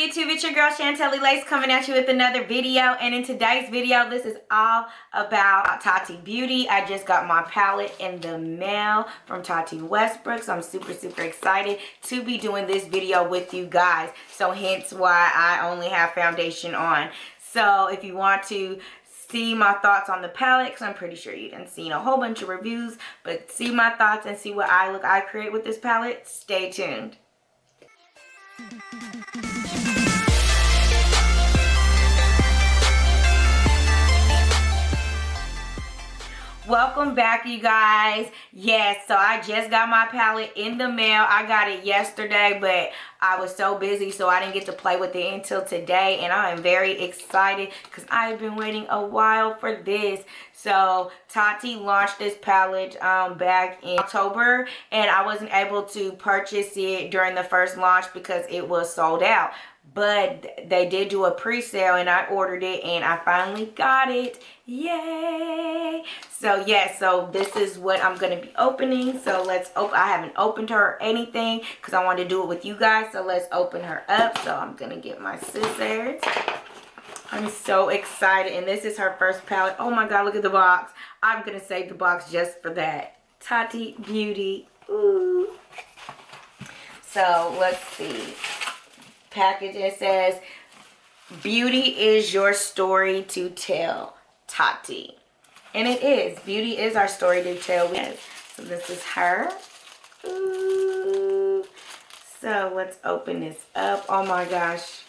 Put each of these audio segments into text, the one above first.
YouTube? It's your girl Shantelle Lace coming at you with another video, and in today's video this is all about Tati Beauty. I just got my palette in the mail from Tati Westbrook, so I'm super excited to be doing this video with you guys, so hence why I only have foundation on. So if you want to see my thoughts on the palette, because I'm pretty sure you done seen a whole bunch of reviews, but see my thoughts and see what I create with this palette, stay tuned. Welcome back, you guys. Yes, so I just got my palette in the mail. I got it yesterday, but I was so busy, so I didn't get to play with it until today, and I am very excited because I've been waiting a while for this. So Tati launched this palette back in October, and I wasn't able to purchase it during the first launch because it was sold out. But they did do a pre-sale and I ordered it and I finally got it. Yay! So yes, so this is what I'm going to be opening. So let's open. I haven't opened her or anything because I want to do it with you guys. So let's open her up. So I'm going to get my scissors. I'm so excited, and this is her first palette. Oh my god, look at the box. I'm going to save the box just for that. Tati Beauty. Ooh. So let's see. Package, it says, beauty is your story to tell, Tati. And it is. Beauty is our story to tell. So this is her. Ooh. So let's open this up. Oh my gosh.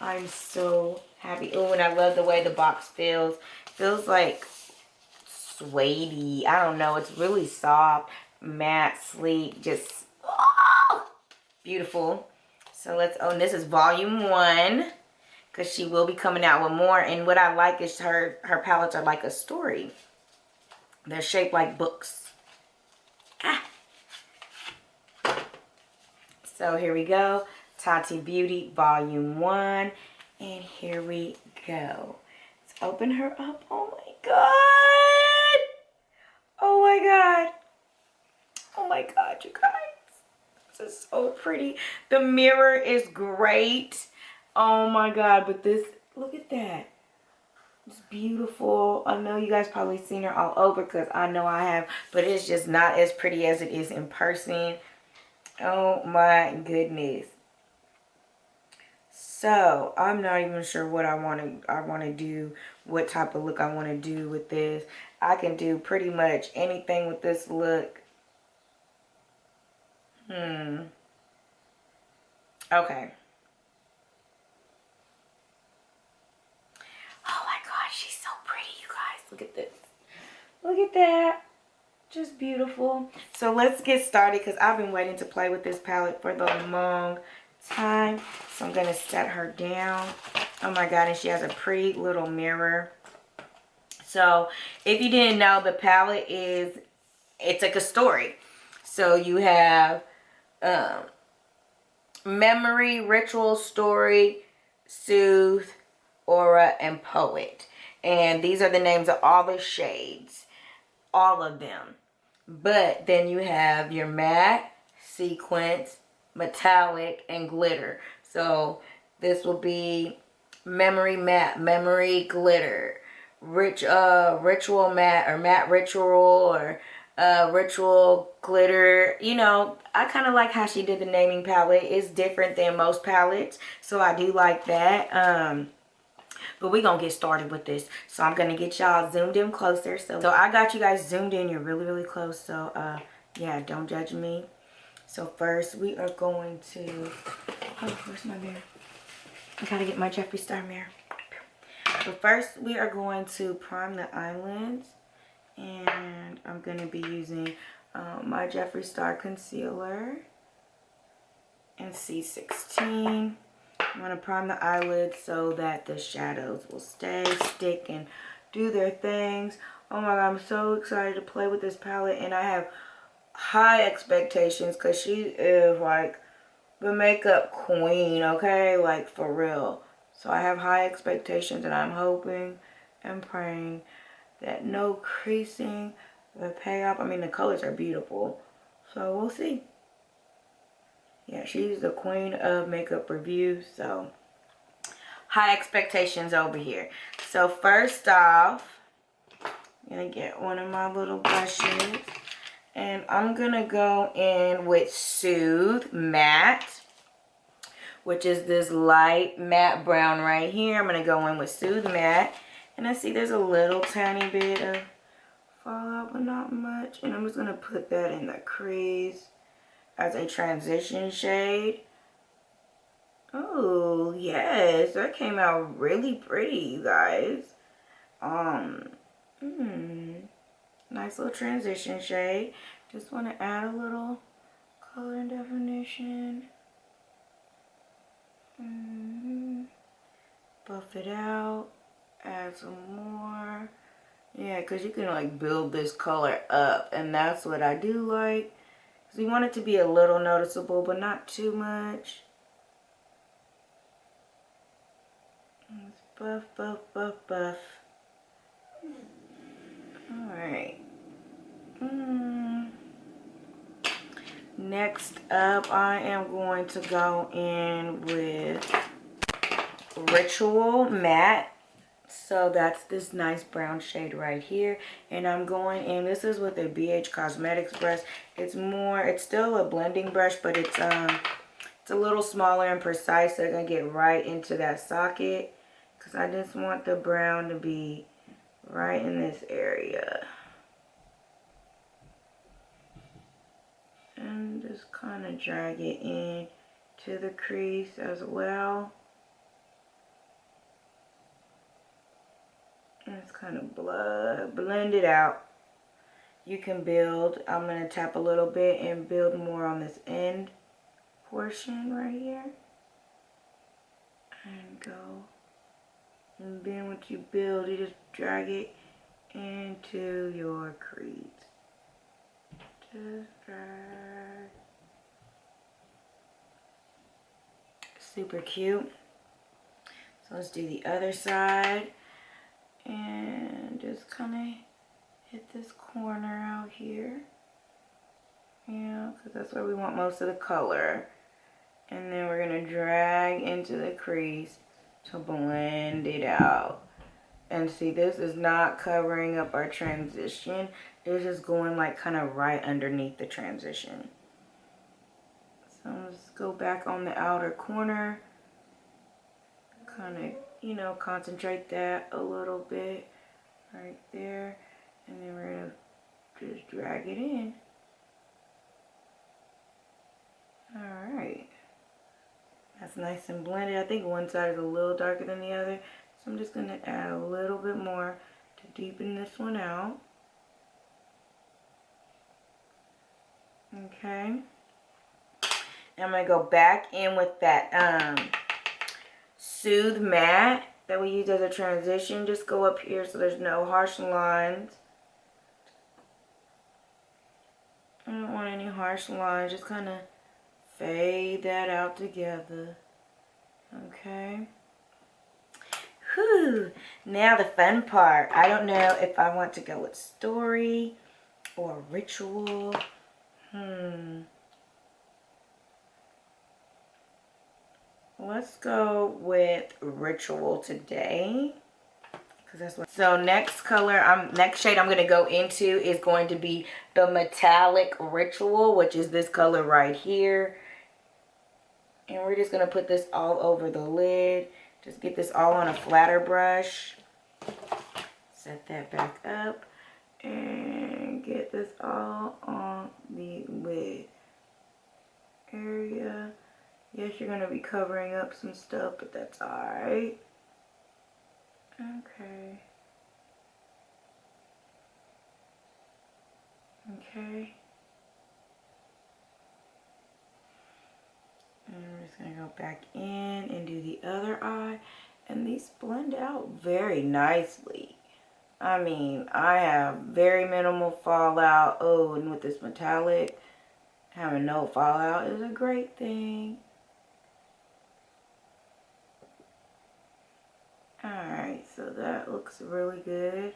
I'm so happy. Oh, and I love the way the box feels. Feels like suede-y. I don't know. It's really soft, matte, sleek, just beautiful. So let's own. This is volume 1 because she will be coming out with more. And what I like is her palettes are like a story. They're shaped like books. So here we go. Tati Beauty volume 1. And here we go. Let's open her up. Oh my god. Oh my god. Oh my god, you guys. This is so pretty. The mirror is great. Oh my god, but this, look at that. It's beautiful. I know you guys probably seen her all over because I know I have, but it's just not as pretty as it is in person. Oh my goodness. So I'm not even sure what I want to do, what type of look I want to do with this. I can do pretty much anything with this look. Okay. Oh my gosh, she's so pretty, you guys. Look at this. Look at that. Just beautiful. So let's get started because I've been waiting to play with this palette for the long time. So I'm going to set her down. Oh my god, and she has a pretty little mirror. So if you didn't know, the palette it's like a story. So you have memory, ritual, story, soothe, aura, and poet. And these are the names of all the shades. All of them. But then you have your matte, sequence, metallic, and glitter. So this will be memory matte, memory glitter, ritual matte, or matte ritual, or ritual glitter. You know, I kind of like how she did the naming palette. It's different than most palettes, so I do like that. But we're gonna get started with this. So I'm gonna get y'all zoomed in closer. So I got you guys zoomed in. You're really close. So yeah, don't judge me. So first we are going to, oh, where's my mirror? I gotta get my Jeffree Star mirror. But first we are going to prime the eyelids. And I'm going to be using my Jeffree Star concealer and C16. I'm going to prime the eyelids so that the shadows will stick, and do their things. Oh my god, I'm so excited to play with this palette, and I have high expectations because she is like the makeup queen, okay? Like, for real. So I have high expectations, and I'm hoping and praying that no creasing, the payoff. I mean, the colors are beautiful. So we'll see. Yeah, she's the queen of makeup reviews. So high expectations over here. So first off, I'm going to get one of my little brushes. And I'm going to go in with Soothe Matte, which is this light matte brown right here. I'm going to go in with Soothe Matte. And I see there's a little tiny bit of fallout, but not much. And I'm just going to put that in the crease as a transition shade. Oh, yes. That came out really pretty, you guys. Nice little transition shade. Just want to add a little color and definition. Buff it out. Add some more. Yeah, because you can like build this color up. And that's what I do like. Because we want it to be a little noticeable, but not too much. Let's buff, buff, buff, buff. Alright. Next up, I am going to go in with Ritual Matte. So that's this nice brown shade right here. And I'm going in, this is with a BH Cosmetics brush. It's still a blending brush, but it's a little smaller and precise. So I'm going to get right into that socket. Because I just want the brown to be right in this area. And just kind of drag it in to the crease as well. And it's kind of blend it out. You can build. I'm going to tap a little bit and build more on this end portion right here. And go. And then once you build, you just drag it into your crease. Just drag. Super cute. So let's do the other side. And just kind of hit this corner out here. Yeah, because that's where we want most of the color. And then we're going to drag into the crease to blend it out. And see, this is not covering up our transition. It's just going like kind of right underneath the transition. So let's go back on the outer corner. Kind of, you know, concentrate that a little bit right there. And then we're going to just drag it in. Alright. That's nice and blended. I think one side is a little darker than the other. So I'm just going to add a little bit more to deepen this one out. Okay. And I'm going to go back in with that Soothe Matte that we use as a transition. Just go up here so there's no harsh lines. I don't want any harsh lines. Just kind of fade that out together. Okay. Whew. Now the fun part. I don't know if I want to go with Story or Ritual. Let's go with Ritual today. That's what. So next shade I'm going to go into is going to be the Metallic Ritual, which is this color right here. And we're just going to put this all over the lid. Just get this all on a flatter brush. Set that back up. And get this all on the lid area. Yes, you're going to be covering up some stuff, but that's alright. Okay. Okay. And I'm just going to go back in and do the other eye. And these blend out very nicely. I mean, I have very minimal fallout. Oh, and with this metallic, having no fallout is a great thing. Alright, so that looks really good.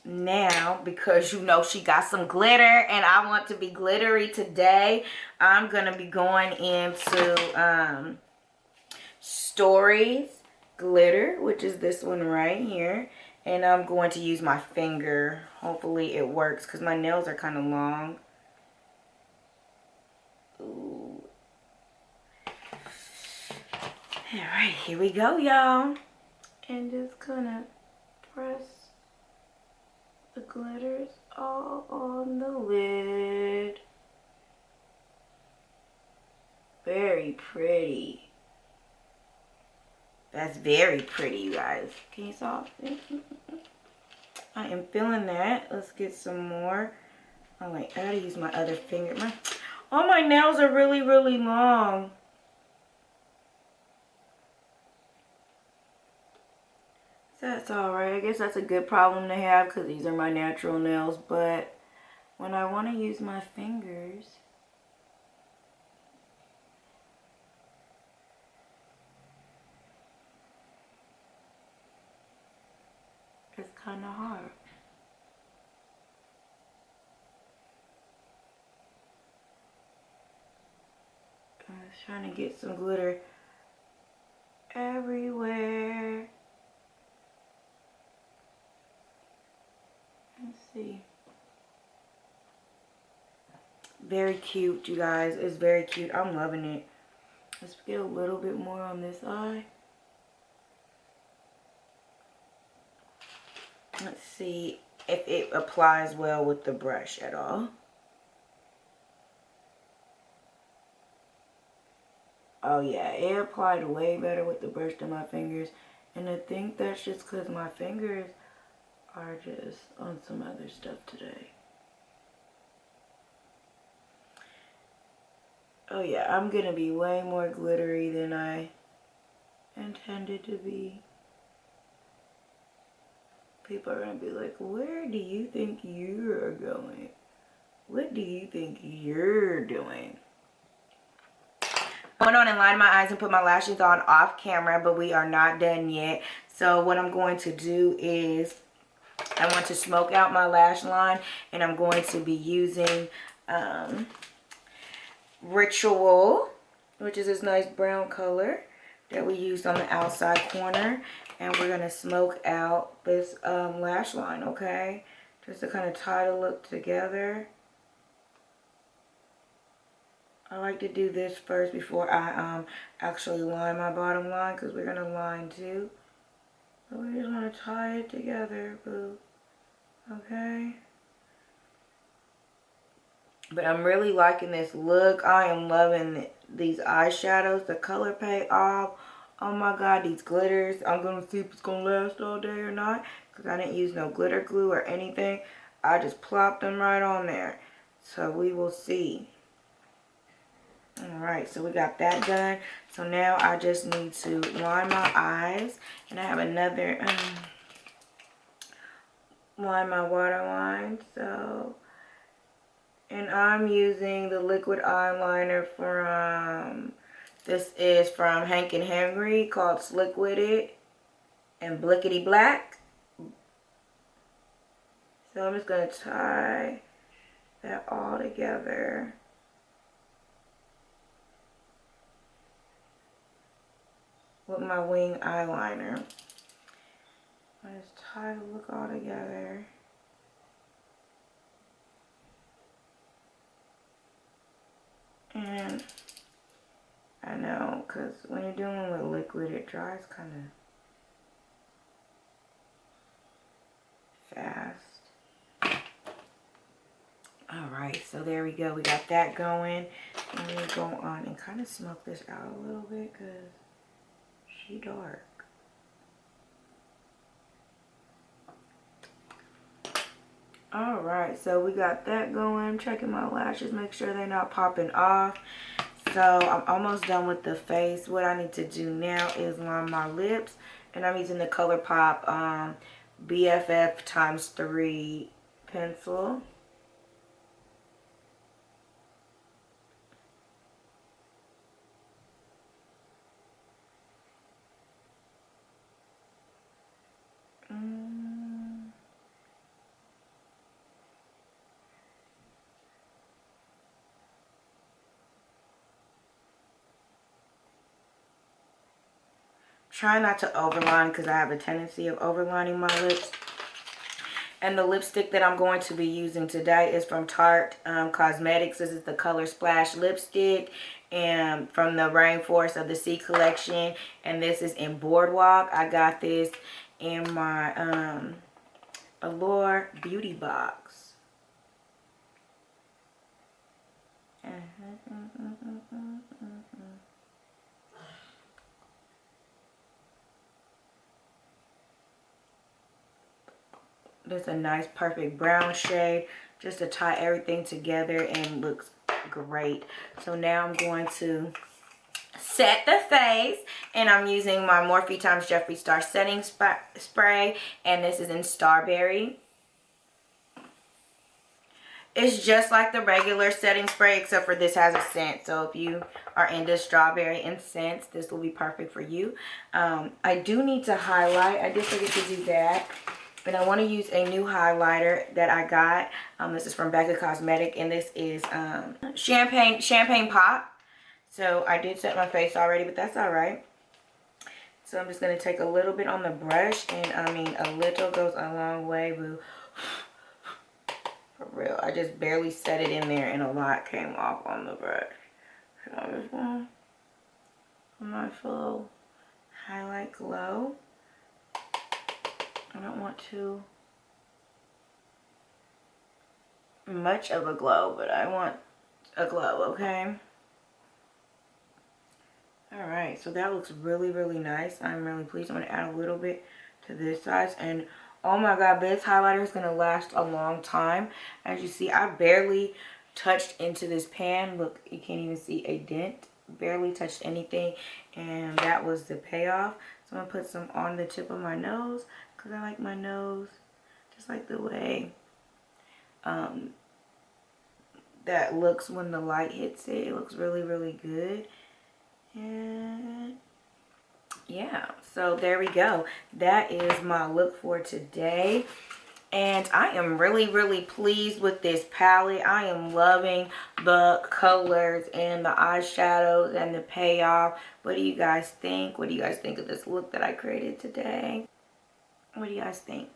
Now, because you know she got some glitter and I want to be glittery today, I'm going to be going into Stories glitter, which is this one right here. And I'm going to use my finger. Hopefully it works because my nails are kind of long. Ooh. Alright, here we go, y'all. And just gonna press the glitters all on the lid. Very pretty. That's very pretty, you guys. Can you saw it? I am feeling that. Let's get some more. Oh wait, I gotta use my other finger. All my nails are really, really long. That's alright. I guess that's a good problem to have because these are my natural nails. But when I want to use my fingers, it's kind of hard. I'm just trying to get some glitter everywhere. Let's see. Very cute, you guys. It's very cute. I'm loving it. Let's get a little bit more on this eye. Let's see if it applies well with the brush at all. Oh yeah, it applied way better with the brush than my fingers. And I think that's just because my fingers are just on some other stuff today. Oh yeah, I'm gonna be way more glittery than I intended to be. People are gonna be like, where do you think you're going? What do you think you're doing? I went on and lined my eyes and put my lashes on off camera, but we are not done yet. So what I'm going to do is I want to smoke out my lash line, and I'm going to be using Ritual, which is this nice brown color that we used on the outside corner. And we're going to smoke out this lash line, okay? Just to kind of tie the look together. I like to do this first before I actually line my bottom line, because we're going to line too. But we just want to tie it together, boo. Okay? But I'm really liking this look. I am loving these eyeshadows, the color payoff. Oh my god, these glitters. I'm going to see if it's going to last all day or not, because I didn't use no glitter glue or anything. I just plopped them right on there. So we will see. Alright, so we got that done. So now I just need to line my eyes. And I have another line my waterline. So, and I'm using the liquid eyeliner from, this is from Hank and Henry, called Slick With It and Blickety Black. So I'm just going to tie that all together. With my wing eyeliner. I just tie the look all together. And I know, because when you're doing with liquid, it dries kind of fast. Alright, so there we go. We got that going. I'm going to go on and kind of smoke this out a little bit, because she dark. Alright, so we got that going. I'm checking my lashes, make sure they're not popping off. So I'm almost done with the face. What I need to do now is line my lips. And I'm using the ColourPop BFF ×3 pencil. Try not to overline because I have a tendency of overlining my lips. And the lipstick that I'm going to be using today is from Tarte Cosmetics. This is the Color Splash lipstick, and from the Rainforest of the Sea collection. And this is in Boardwalk. I got this in my Allure beauty box. This is a nice perfect brown shade just to tie everything together and looks great. So now I'm going to set the face, and I'm using my Morphe x Jeffree Star setting spray, and this is in Starberry. It's just like the regular setting spray, except for this has a scent. So if you are into strawberry and scents, this will be perfect for you. I do need to highlight. I did forget to do that. And I want to use a new highlighter that I got. This is from Becca Cosmetic, and this is Champagne Pop. So I did set my face already, but that's all right. So I'm just going to take a little bit on the brush, and I mean, a little goes a long way, boo. For real. I just barely set it in there, and a lot came off on the brush. So I'm just going to my full highlight glow. I don't want too much of a glow, but I want a glow, okay? Alright, so that looks really, really nice. I'm really pleased. I'm going to add a little bit to this side. And oh my god, this highlighter is going to last a long time. As you see, I barely touched into this pan. Look, you can't even see a dent. Barely touched anything. And that was the payoff. So I'm going to put some on the tip of my nose, because I like my nose just like the way that looks when the light hits it. It looks really, really good. And yeah, so there we go. That is my look for today. And I am really, really pleased with this palette. I am loving the colors and the eyeshadows and the payoff. What do you guys think? What do you guys think of this look that I created today? What do you guys think?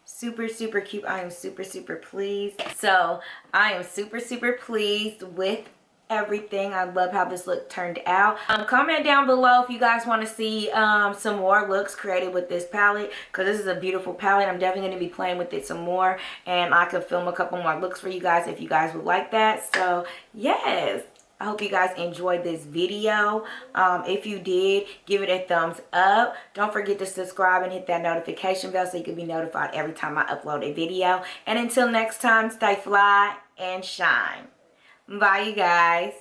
Super, super cute. I am super, super pleased. So I am super, super pleased with everything. I love how this look turned out. Comment down below if you guys want to see some more looks created with this palette, because this is a beautiful palette. I'm definitely going to be playing with it some more, and I could film a couple more looks for you guys if you guys would like that. So yes, I hope you guys enjoyed this video. If you did, give it a thumbs up. Don't forget to subscribe and hit that notification bell so you can be notified every time I upload a video. And until next time, stay fly and shine. Bye, you guys.